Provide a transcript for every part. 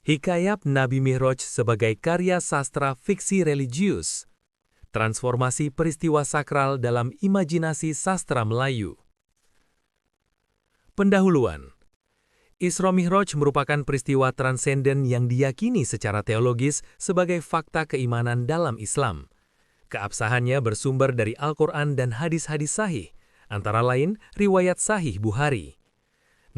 Hikayat Nabi Mi'raj sebagai karya sastra fiksi religius. Transformasi peristiwa sakral dalam imajinasi sastra Melayu. Pendahuluan. Isra Mi'raj merupakan peristiwa transenden yang diyakini secara teologis sebagai fakta keimanan dalam Islam. Keabsahannya bersumber dari Al-Quran dan hadis-hadis sahih, antara lain riwayat Sahih Bukhari.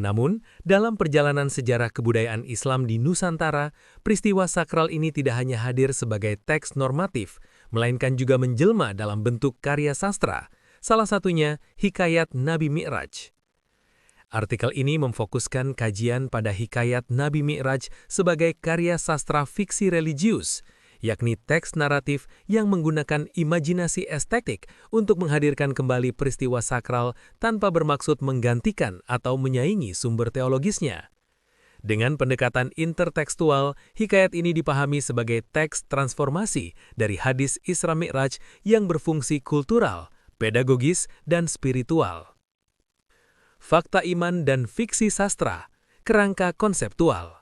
Namun, dalam perjalanan sejarah kebudayaan Islam di Nusantara, peristiwa sakral ini tidak hanya hadir sebagai teks normatif, melainkan juga menjelma dalam bentuk karya sastra, salah satunya Hikayat Nabi Mi'raj. Artikel ini memfokuskan kajian pada Hikayat Nabi Mi'raj sebagai karya sastra fiksi religius, yakni teks naratif yang menggunakan imajinasi estetik untuk menghadirkan kembali peristiwa sakral tanpa bermaksud menggantikan atau menyaingi sumber teologisnya. Dengan pendekatan intertekstual, hikayat ini dipahami sebagai teks transformasi dari hadis Isra Mi'raj yang berfungsi kultural, pedagogis, dan spiritual. Fakta iman dan fiksi sastra, kerangka konseptual.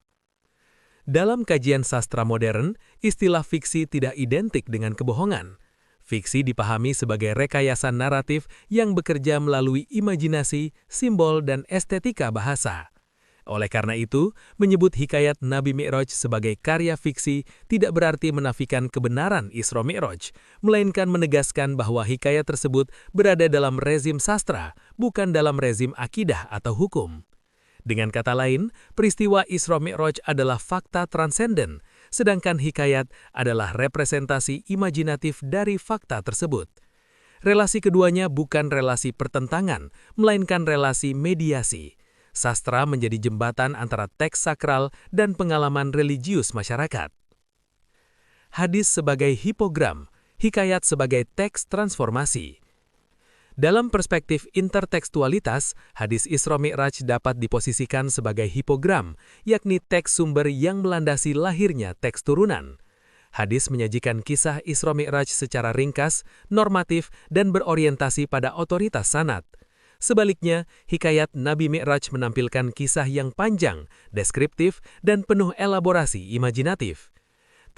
Dalam kajian sastra modern, istilah fiksi tidak identik dengan kebohongan. Fiksi dipahami sebagai rekayasa naratif yang bekerja melalui imajinasi, simbol, dan estetika bahasa. Oleh karena itu, menyebut Hikayat Nabi Mi'raj sebagai karya fiksi tidak berarti menafikan kebenaran Isra Mi'raj, melainkan menegaskan bahwa hikayat tersebut berada dalam rezim sastra, bukan dalam rezim akidah atau hukum. Dengan kata lain, peristiwa Isra Mi'raj adalah fakta transenden, sedangkan hikayat adalah representasi imajinatif dari fakta tersebut. Relasi keduanya bukan relasi pertentangan, melainkan relasi mediasi. Sastra menjadi jembatan antara teks sakral dan pengalaman religius masyarakat. Hadis sebagai hipogram, hikayat sebagai teks transformasi. Dalam perspektif intertekstualitas, hadis Isra Mi'raj dapat diposisikan sebagai hipogram, yakni teks sumber yang melandasi lahirnya teks turunan. Hadis menyajikan kisah Isra Mi'raj secara ringkas, normatif, dan berorientasi pada otoritas sanad. Sebaliknya, hikayat Nabi Mi'raj menampilkan kisah yang panjang, deskriptif, dan penuh elaborasi imajinatif.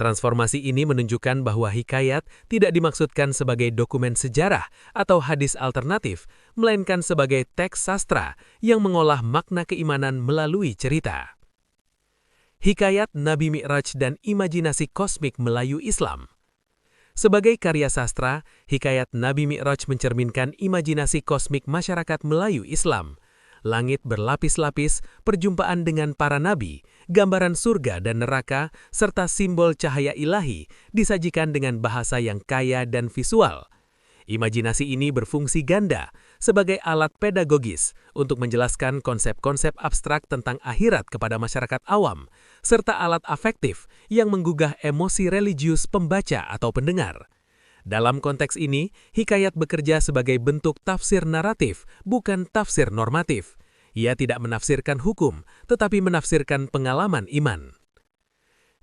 Transformasi ini menunjukkan bahwa hikayat tidak dimaksudkan sebagai dokumen sejarah atau hadis alternatif, melainkan sebagai teks sastra yang mengolah makna keimanan melalui cerita. Hikayat Nabi Mi'raj dan imajinasi kosmik Melayu Islam. Sebagai karya sastra, Hikayat Nabi Mi'raj mencerminkan imajinasi kosmik masyarakat Melayu Islam. Langit berlapis-lapis, perjumpaan dengan para nabi, gambaran surga dan neraka, serta simbol cahaya ilahi disajikan dengan bahasa yang kaya dan visual. Imajinasi ini berfungsi ganda sebagai alat pedagogis untuk menjelaskan konsep-konsep abstrak tentang akhirat kepada masyarakat awam, serta alat afektif yang menggugah emosi religius pembaca atau pendengar. Dalam konteks ini, hikayat bekerja sebagai bentuk tafsir naratif, bukan tafsir normatif. Ia tidak menafsirkan hukum, tetapi menafsirkan pengalaman iman.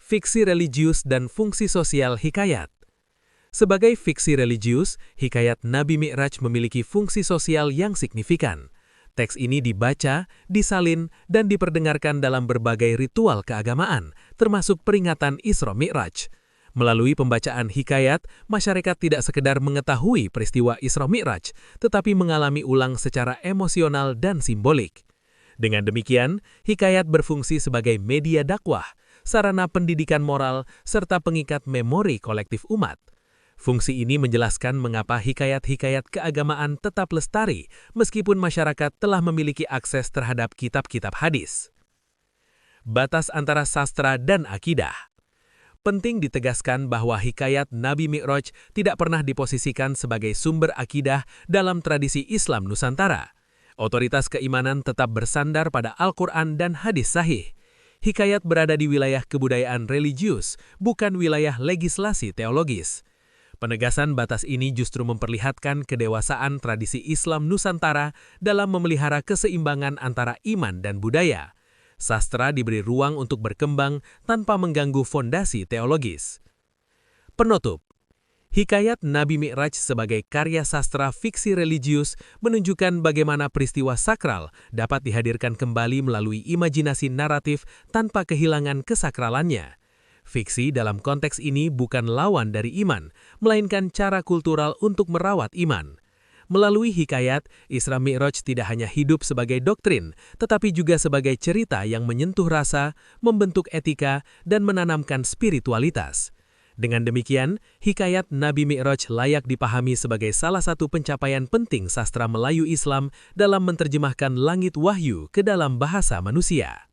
Fiksi religius dan fungsi sosial hikayat. Sebagai fiksi religius, Hikayat Nabi Mi'raj memiliki fungsi sosial yang signifikan. Teks ini dibaca, disalin, dan diperdengarkan dalam berbagai ritual keagamaan, termasuk peringatan Isra Mi'raj. Melalui pembacaan hikayat, masyarakat tidak sekedar mengetahui peristiwa Isra Mi'raj, tetapi mengalami ulang secara emosional dan simbolik. Dengan demikian, hikayat berfungsi sebagai media dakwah, sarana pendidikan moral, serta pengikat memori kolektif umat. Fungsi ini menjelaskan mengapa hikayat-hikayat keagamaan tetap lestari meskipun masyarakat telah memiliki akses terhadap kitab-kitab hadis. Batas antara sastra dan akidah. Penting ditegaskan bahwa hikayat Nabi Mi'raj tidak pernah diposisikan sebagai sumber akidah dalam tradisi Islam Nusantara. Otoritas keimanan tetap bersandar pada Al-Quran dan hadis sahih. Hikayat berada di wilayah kebudayaan religius, bukan wilayah legislasi teologis. Penegasan batas ini justru memperlihatkan kedewasaan tradisi Islam Nusantara dalam memelihara keseimbangan antara iman dan budaya. Sastra diberi ruang untuk berkembang tanpa mengganggu fondasi teologis. Penutup. Hikayat Nabi Mi'raj sebagai karya sastra fiksi religius menunjukkan bagaimana peristiwa sakral dapat dihadirkan kembali melalui imajinasi naratif tanpa kehilangan kesakralannya. Fiksi dalam konteks ini bukan lawan dari iman, melainkan cara kultural untuk merawat iman. Melalui hikayat, Isra Mi'raj tidak hanya hidup sebagai doktrin, tetapi juga sebagai cerita yang menyentuh rasa, membentuk etika, dan menanamkan spiritualitas. Dengan demikian, hikayat Nabi Mi'raj layak dipahami sebagai salah satu pencapaian penting sastra Melayu Islam dalam menerjemahkan langit wahyu ke dalam bahasa manusia.